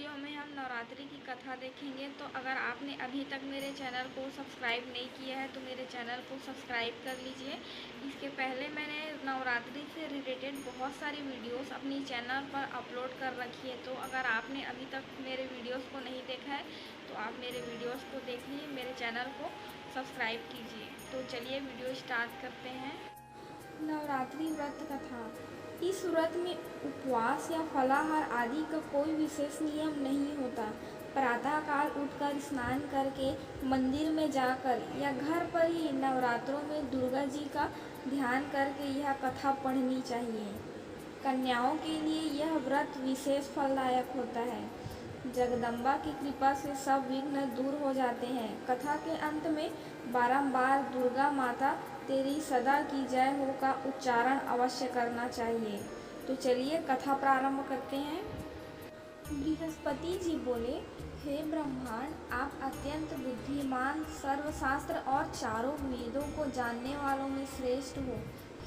Video में हम नवरात्रि की कथा देखेंगे। तो अगर आपने अभी तक मेरे चैनल को सब्सक्राइब नहीं किया है तो मेरे चैनल को सब्सक्राइब कर लीजिए। इसके पहले मैंने नवरात्रि से रिलेटेड बहुत सारी वीडियोस अपनी चैनल पर अपलोड कर रखी है। तो अगर आपने अभी तक मेरे वीडियोस को नहीं देखा है तो आप मेरे वीडियोस को देखिए, मेरे चैनल को सब्सक्राइब कीजिए। तो चलिए वीडियो स्टार्ट करते हैं। नवरात्रि व्रत कथा। इस व्रत में उपवास या फलाहार आदि का कोई विशेष नियम नहीं होता। प्रातःकाल उठकर स्नान करके मंदिर में जाकर या घर पर ही नवरात्रों में दुर्गा जी का ध्यान करके यह कथा पढ़नी चाहिए। कन्याओं के लिए यह व्रत विशेष फलदायक होता है। जगदम्बा की कृपा से सब विघ्न दूर हो जाते हैं। कथा के अंत में बारंबार दुर्गा माता तेरी सदा की जय हो का उच्चारण अवश्य करना चाहिए। तो चलिए कथा प्रारंभ करते हैं। बृहस्पति जी बोले, हे ब्रह्मांड, आप अत्यंत बुद्धिमान, सर्वशास्त्र और चारों वेदों को जानने वालों में श्रेष्ठ हो।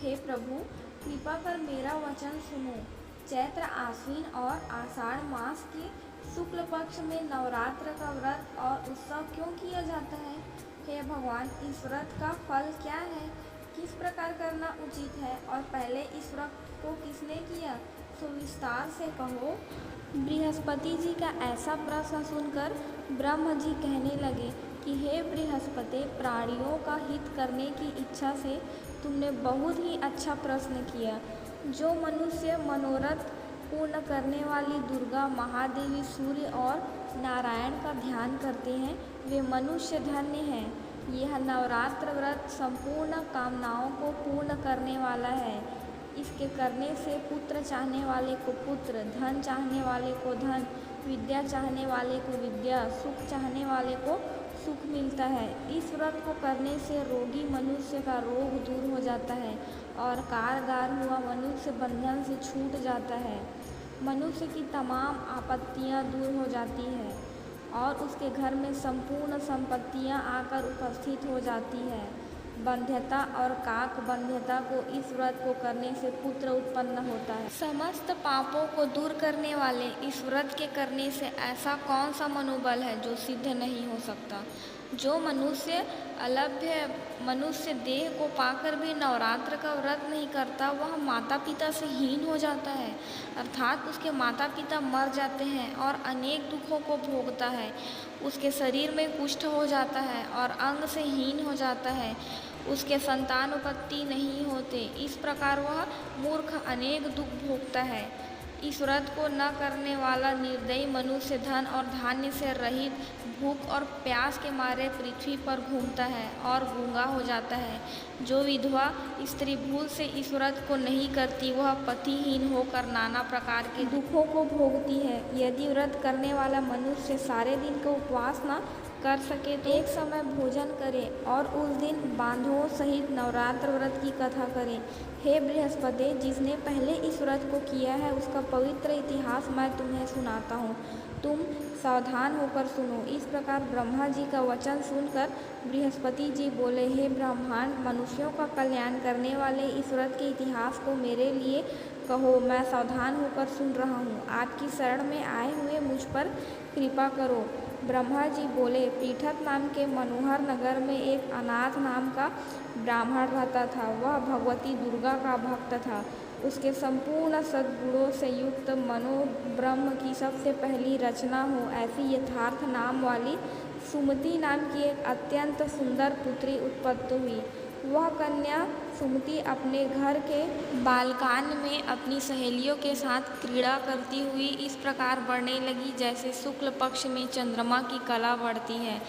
हे प्रभु, कृपा कर मेरा वचन सुनो। चैत्र आश्विन और आषाढ़ मास के शुक्ल पक्ष में नवरात्र का व्रत और उत्सव क्यों किया जाता है? हे भगवान, इस व्रत का फल क्या है? किस प्रकार करना उचित है और पहले इस व्रत को किसने किया? तो विस्तार से कहो। बृहस्पति जी का ऐसा प्रश्न सुनकर ब्रह्म जी कहने लगे कि हे बृहस्पति, प्राणियों का हित करने की इच्छा से तुमने बहुत ही अच्छा प्रश्न किया। जो मनुष्य मनोरथ पूर्ण करने वाली दुर्गा, महादेवी, सूर्य और नारायण का ध्यान करते हैं वे मनुष्य धन्य हैं। यह नवरात्र व्रत संपूर्ण कामनाओं को पूर्ण करने वाला है। इसके करने से पुत्र चाहने वाले को पुत्र, धन चाहने वाले को धन, विद्या चाहने वाले को विद्या, सुख चाहने वाले को सुख मिलता है। इस व्रत को करने से रोगी मनुष्य का रोग दूर हो जाता है और कारागार हुआ मनुष्य बंधन से छूट जाता है। मनुष्य की तमाम आपत्तियां दूर हो जाती है और उसके घर में संपूर्ण संपत्तियां आकर उपस्थित हो जाती है। बंध्यता और काक बंध्यता को इस व्रत को करने से पुत्र उत्पन्न होता है। समस्त पापों को दूर करने वाले इस व्रत के करने से ऐसा कौन सा मनोबल है जो सिद्ध नहीं हो सकता? जो मनुष्य अलभ्य मनुष्य देह को पाकर भी नवरात्र का व्रत नहीं करता वह माता पिता से हीन हो जाता है, अर्थात उसके माता पिता मर जाते हैं और अनेक दुखों को भोगता है। उसके शरीर में कुष्ठ हो जाता है और अंग से हीन हो जाता है। उसके संतान उत्पत्ति नहीं होते। इस प्रकार वह मूर्ख अनेक दुख भोगता है। इस व्रत को न करने वाला निर्दयी मनुष्य धन और धान्य से रहित भूख और प्यास के मारे पृथ्वी पर घूमता है और गूंगा हो जाता है। जो विधवा स्त्री भूल से इस व्रत को नहीं करती वह पतिहीन होकर नाना प्रकार के दुखों को भोगती है। यदि व्रत करने वाला मनुष्य सारे दिन का उपवास न कर सके तो एक समय भोजन करें और उस दिन बांधवों सहित नवरात्र व्रत की कथा करें। हे बृहस्पति, जिसने पहले इस व्रत को किया है उसका पवित्र इतिहास मैं तुम्हें सुनाता हूँ, तुम सावधान होकर सुनो। इस प्रकार ब्रह्मा जी का वचन सुनकर बृहस्पति जी बोले, हे ब्रह्मांड, मनुष्यों का कल्याण करने वाले इस व्रत के इतिहास को मेरे लिए कहो, मैं सावधान होकर सुन रहा हूँ। आपकी शरण में आए हुए मुझ पर कृपा करो। ब्रह्मा जी बोले, पृथक नाम के मनोहर नगर में एक अनाथ नाम का ब्राह्मण रहता था। वह भगवती दुर्गा का भक्त था। उसके संपूर्ण सद्गुणों से युक्त मनो ब्रह्म की सबसे पहली रचना हो ऐसी यथार्थ नाम वाली सुमति नाम की एक अत्यंत सुंदर पुत्री उत्पत्ति हुई। वह कन्या सुमति अपने घर के बालकान में अपनी सहेलियों के साथ क्रीड़ा करती हुई इस प्रकार बढ़ने लगी जैसे शुक्ल पक्ष में चंद्रमा की कला बढ़ती है।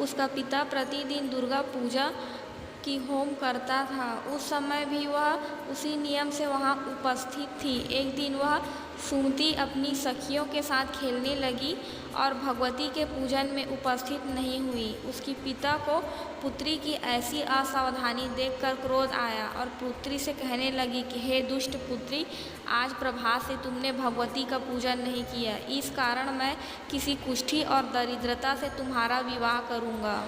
उसका पिता प्रतिदिन दुर्गा पूजा की होम करता था। उस समय भी वह उसी नियम से वहाँ उपस्थित थी। एक दिन वह सुमति अपनी सखियों के साथ खेलने लगी और भगवती के पूजन में उपस्थित नहीं हुई। उसके पिता को पुत्री की ऐसी असावधानी देखकर क्रोध आया और पुत्री से कहने लगी कि हे दुष्ट पुत्री, आज प्रभात से तुमने भगवती का पूजन नहीं किया। इस कारण मैं किसी कुष्ठी और दरिद्रता से तुम्हारा विवाह करूँगा।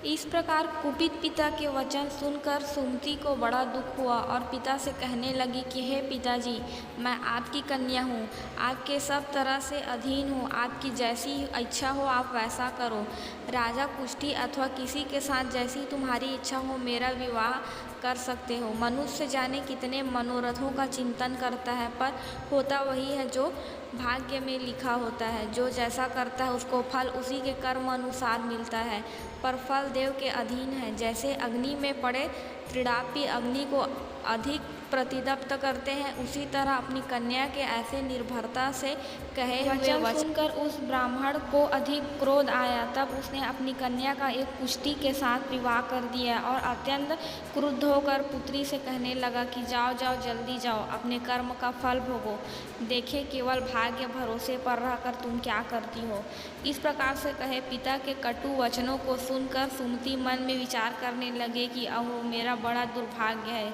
इस प्रकार कुपित पिता के वचन सुनकर सुमति को बड़ा दुख हुआ और पिता से कहने लगी कि हे पिताजी, मैं आपकी कन्या हूँ, आपके सब तरह से अधीन हूँ, आपकी जैसी इच्छा हो आप वैसा करो। राजा कुष्ठी अथवा किसी के साथ जैसी तुम्हारी इच्छा हो मेरा विवाह कर सकते हो। मनुष्य जाने कितने मनोरथों का चिंतन करता है, पर होता वही है जो भाग्य में लिखा होता है। जो जैसा करता है उसको फल उसी के कर्म अनुसार मिलता है, पर फल देव के अधीन है। जैसे अग्नि में पड़े त्रिडापी अग्नि को अधिक प्रतिदप्त करते हैं, उसी तरह अपनी कन्या के ऐसे निर्भरता से कहे हुए वचन सुनकर उस ब्राह्मण को अधिक क्रोध आया। तब उसने अपनी कन्या का एक कुष्ठी के साथ विवाह कर दिया और अत्यंत क्रुद्ध होकर पुत्री से कहने लगा कि जाओ जाओ, जल्दी जाओ, अपने कर्म का फल भोगो। देखे केवल भाग्य भरोसे पर रहकर तुम क्या करती हो। इस प्रकार से कहे पिता के कटु वचनों को सुनकर सुमति मन में विचार करने लगे कि अहो, मेरा बड़ा दुर्भाग्य है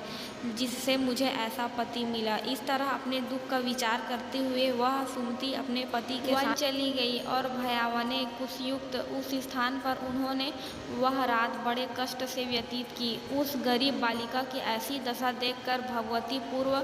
जिससे मुझे ऐसा पति मिला। इस तरह अपने दुख का विचार करते हुए वह सुमति अपने पति के साथ चली गई और भयावने कुशयुक्त उस स्थान पर उन्होंने वह रात बड़े कष्ट से व्यतीत की। उस गरीब बालिका की ऐसी दशा देखकर भगवती पूर्व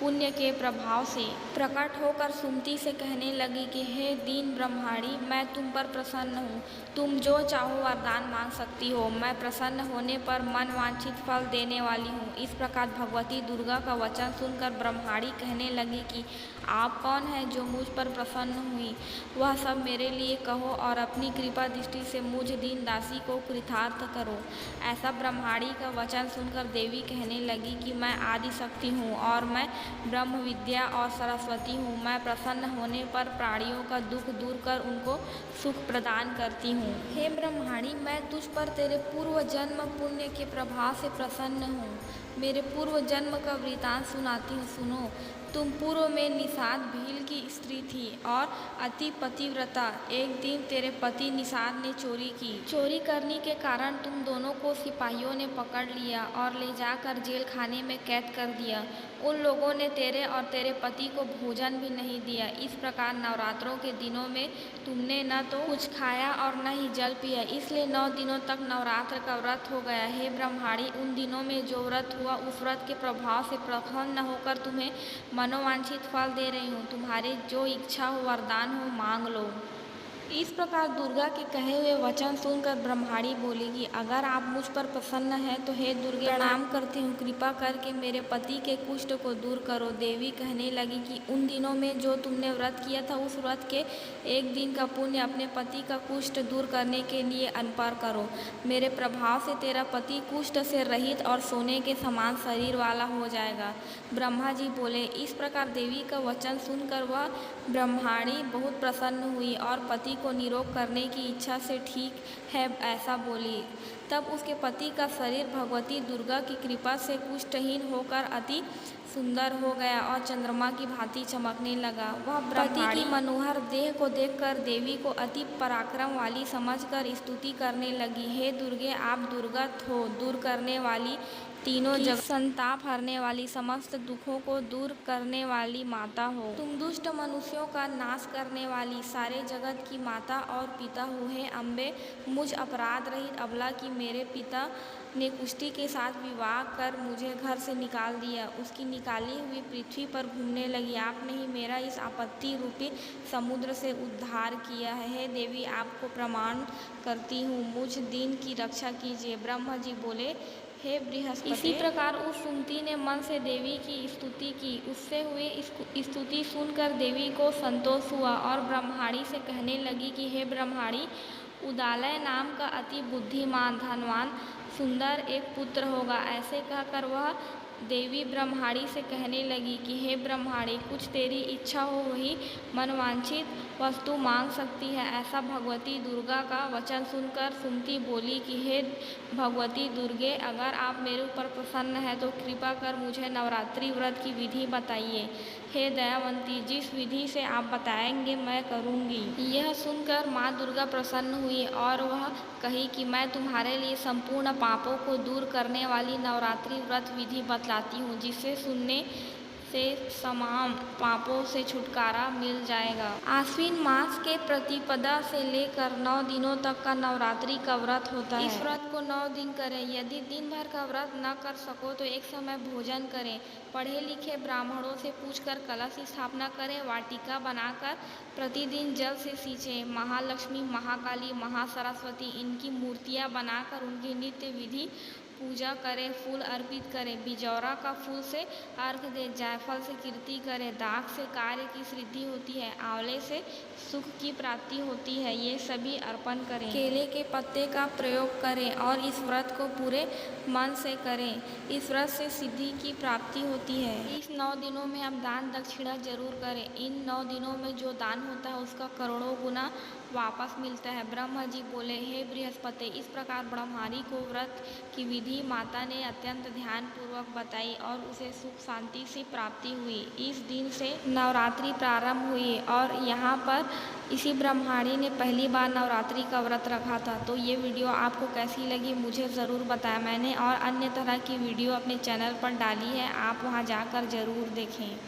पुण्य के प्रभाव से प्रकट होकर सुमति से कहने लगी कि हे दीन ब्रह्माणी, मैं तुम पर प्रसन्न हूँ, तुम जो चाहो वरदान मांग सकती हो, मैं प्रसन्न होने पर मन वांछित फल देने वाली हूँ। इस प्रकार भगवती दुर्गा का वचन सुनकर ब्रह्माणी कहने लगी कि आप कौन हैं जो मुझ पर प्रसन्न हुई, वह सब मेरे लिए कहो और अपनी कृपा दृष्टि से मुझ दीन दासी को कृतार्थ करो। ऐसा ब्रह्माणी का वचन सुनकर देवी कहने लगी कि मैं आदिशक्ति हूँ और मैं ब्रह्म विद्या और सरस्वती हूँ। मैं प्रसन्न होने पर प्राणियों का दुख दूर कर उनको सुख प्रदान करती हूँ। हे ब्रह्माणी, मैं तुझ पर तेरे पूर्व जन्म पुण्य के प्रभाव से प्रसन्न हूँ। मेरे पूर्व जन्म का वृतांत सुनाती हूँ, सुनो। तुम पूर्व में निषाद भील की स्त्री थी और अति पतिव्रता। एक दिन तेरे पति निषाद ने चोरी की। चोरी करने के कारण तुम दोनों को सिपाहियों ने पकड़ लिया और ले जाकर जेल खाने में कैद कर दिया। उन लोगों ने तेरे और तेरे पति को भोजन भी नहीं दिया। इस प्रकार नवरात्रों के दिनों में तुमने न तो कुछ खाया और न ही जल पिया, इसलिए 9 दिनों तक नवरात्र का व्रत हो गया। हे ब्रह्माणी, उन दिनों में जो व्रत हुआ उस व्रत के प्रभाव से प्रसन्न होकर तुम्हें मनोवांछित फल दे रही हूँ। तुम्हारे जो इच्छा हो वरदान हो मांग लो। इस प्रकार दुर्गा के कहे हुए वचन सुनकर ब्रह्माणी बोलेगी, अगर आप मुझ पर प्रसन्न हैं तो हे दुर्गे, प्रणाम करती हूँ, कृपा करके मेरे पति के कुष्ठ को दूर करो। देवी कहने लगी कि उन दिनों में जो तुमने व्रत किया था उस व्रत के एक दिन का पुण्य अपने पति का कुष्ठ दूर करने के लिए अर्पण करो। मेरे प्रभाव से तेरा पति कुष्ठ से रहित और सोने के समान शरीर वाला हो जाएगा। ब्रह्मा जी बोले। इस प्रकार देवी का वचन सुनकर वह ब्रह्माणी बहुत प्रसन्न हुई और पति को निरोग करने की इच्छा से ठीक है ऐसा बोली। तब उसके पति का शरीर भगवती दुर्गा की कृपा से कुष्ठहीन होकर अति सुंदर हो गया और चंद्रमा की भांति चमकने लगा। वह पति की मनोहर देह को देखकर देवी को अति पराक्रम वाली समझकर स्तुति करने लगी। हे दुर्गे, आप दुर्गत हो, दूर करने वाली, तीनों जगत संताप हरने वाली, समस्त दुखों को दूर करने वाली माता हो। तुम दुष्ट मनुष्यों का नाश करने वाली, सारे जगत की माता और पिता हो। हे अम्बे, मुझ अपराध रहित अबला की मेरे पिता ने कुष्ठी के साथ विवाह कर मुझे घर से निकाल दिया। उसकी निकाली हुई पृथ्वी पर घूमने लगी। आपने ही मेरा इस आपत्ति रूपी समुद्र से उद्धार किया है। हे देवी, आपको प्रणाम करती हूँ, मुझ दीन की रक्षा कीजिए। ब्रह्मा जी बोले, हे बृहस्पति। इसी प्रकार उस सुमति ने मन से देवी की स्तुति की। उससे हुई स्तुति सुनकर देवी को संतोष हुआ और ब्रह्माणी से कहने लगी कि हे ब्रह्माणी, उदालय नाम का अति बुद्धिमान, धनवान, सुंदर एक पुत्र होगा। ऐसे कहकर वह देवी ब्रह्माणी से कहने लगी कि हे ब्रह्माणी, कुछ तेरी इच्छा हो वही मनवांछित वस्तु मांग सकती है। ऐसा भगवती दुर्गा का वचन सुनकर सुमति बोली कि हे भगवती दुर्गे, अगर आप मेरे ऊपर प्रसन्न हैं तो कृपा कर मुझे नवरात्रि व्रत की विधि बताइए। हे दयावंती, जिस विधि से आप बताएंगे मैं करूँगी। यह सुनकर माँ दुर्गा प्रसन्न हुई और वह कही कि मैं तुम्हारे लिए संपूर्ण पापों को दूर करने वाली नवरात्रि व्रत विधि बतलाती हूँ, जिसे सुनने से तमाम पापों से छुटकारा मिल जाएगा। आश्विन मास के प्रतिपदा से लेकर 9 दिनों तक का नवरात्रि का व्रत होता है। इस व्रत को 9 दिन करें। यदि दिन भर का व्रत न कर सको तो एक समय भोजन करें। पढ़े लिखे ब्राह्मणों से पूछकर कलश स्थापना करें। वाटिका बनाकर प्रतिदिन जल से सींचें। महालक्ष्मी, महाकाली, महासरस्वती इनकी मूर्तियां बनाकर उनकी नित्य विधि पूजा करें। फूल अर्पित करें। बिजौरा का फूल से अर्घ दें। जायफल से कीर्ति करें। दाख से कार्य की सिद्धि होती है। आंवले से सुख की प्राप्ति होती है। ये सभी अर्पण करें। केले के पत्ते का प्रयोग करें और इस व्रत को पूरे मन से करें। इस व्रत से सिद्धि की प्राप्ति होती है। इस 9 दिनों में आप दान दक्षिणा जरूर करें। इन 9 दिनों में जो दान होता है उसका करोड़ों गुना वापस मिलता है। ब्रह्मा जी बोले, हे बृहस्पति, इस प्रकार ब्रह्मारी को व्रत की विधि माता ने अत्यंत ध्यान पूर्वक बताई और उसे सुख शांति से प्राप्ति हुई। इस दिन से नवरात्रि प्रारंभ हुई और यहाँ पर इसी ब्रह्माणी ने पहली बार नवरात्रि का व्रत रखा था। तो ये वीडियो आपको कैसी लगी मुझे ज़रूर बताएं। मैंने और अन्य तरह की वीडियो अपने चैनल पर डाली है, आप वहाँ जाकर ज़रूर देखें।